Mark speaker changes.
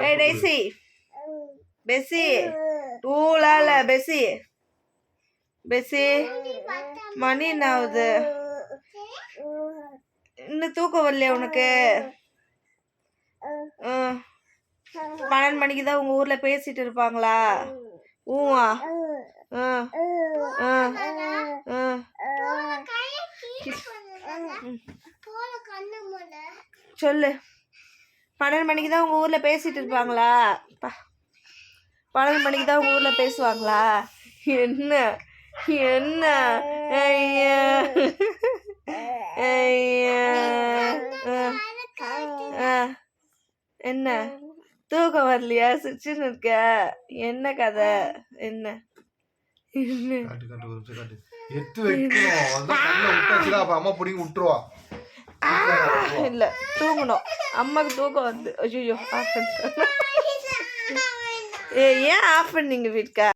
Speaker 1: ஏய் Daisy Passi டூலால Passi Passi மணி என்ன ஆகுது இன்னும் தூக்கம் வரலையா உனக்கு 12 மணிக்கு தான் உங்க ஊர்ல பேசிட்டு இருப்பாங்களா ஊவா சொல்லு 12 மணிக்கு தான் உங்க ஊர்ல பேசிட்டு இருப்பாங்களா 12 மணிக்கு தான் உங்க ஊர்ல பேசுவாங்களா என்ன என்ன ஐயா ஐயா என்ன தூக்கம் வரலையா சிரிச்சுன்னு இருக்க என்ன கதை என்ன இல்ல தூங்கணும் அம்மாக்கு தூக்கம் வந்து ஐயோ ஏன் ஆஃப் பண்ணீங்க வீட்டுக்கா